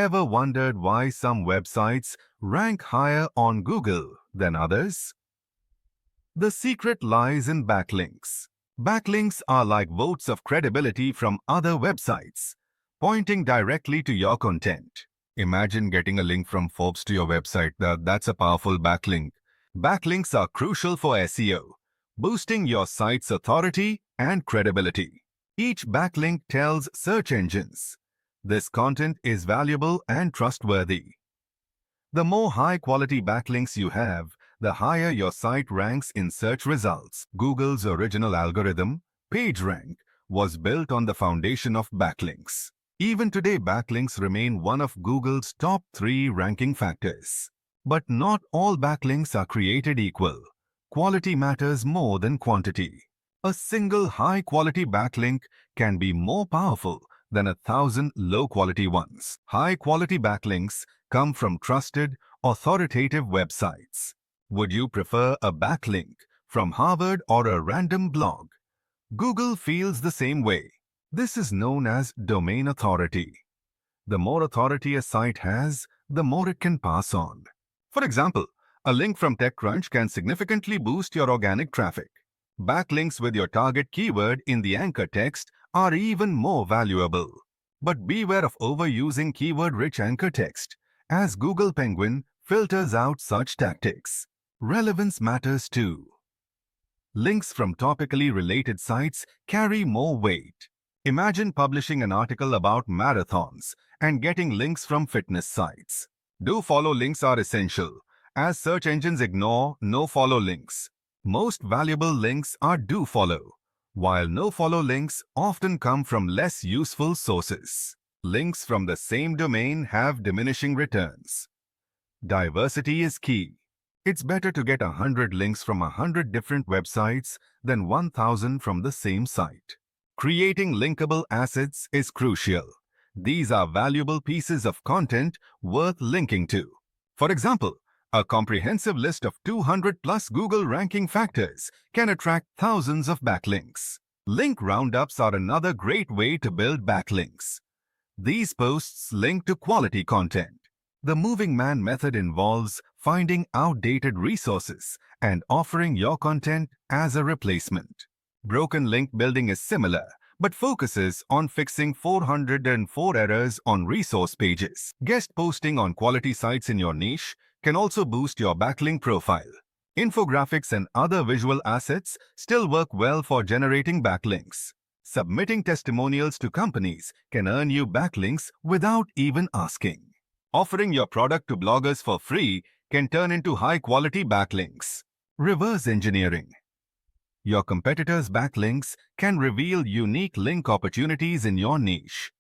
Ever wondered why some websites rank higher on Google than others? The secret lies in backlinks. Backlinks are like votes of credibility from other websites, pointing directly to your content. Imagine getting a link from Forbes to your website. That's a powerful backlink. Backlinks are crucial for SEO, boosting your site's authority and credibility. Each backlink tells search engines, this content is valuable and trustworthy. The more high-quality backlinks you have, the higher your site ranks in search results. Google's original algorithm, PageRank, was built on the foundation of backlinks. Even today, backlinks remain one of Google's top 3 ranking factors. But not all backlinks are created equal. Quality matters more than quantity. A single high-quality backlink can be more powerful than 1,000 low-quality ones. High-quality backlinks come from trusted, authoritative websites. Would you prefer a backlink from Harvard or a random blog? Google feels the same way. This is known as domain authority. The more authority a site has, the more it can pass on. For example, a link from TechCrunch can significantly boost your organic traffic. Backlinks with your target keyword in the anchor text are even more valuable. But beware of overusing keyword-rich anchor text, as Google Penguin filters out such tactics. Relevance matters too. Links from topically related sites carry more weight. Imagine publishing an article about marathons and getting links from fitness sites. Do-follow links are essential, as search engines ignore no-follow links. Most valuable links are do-follow, while no-follow links often come from less useful sources. Links from the same domain have diminishing returns. Diversity is key. It's better to get 100 links from 100 different websites than 1,000 from the same site. Creating linkable assets is crucial. These are valuable pieces of content worth linking to. For example, a comprehensive list of 200+ Google ranking factors can attract thousands of backlinks. Link roundups are another great way to build backlinks. These posts link to quality content. The moving man method involves finding outdated resources and offering your content as a replacement. Broken link building is similar, but focuses on fixing 404 errors on resource pages. Guest posting on quality sites in your niche can also boost your backlink profile. Infographics and other visual assets still work well for generating backlinks. Submitting testimonials to companies can earn you backlinks without even asking. Offering your product to bloggers for free can turn into high-quality backlinks. Reverse engineering. Your competitors' backlinks can reveal unique link opportunities in your niche.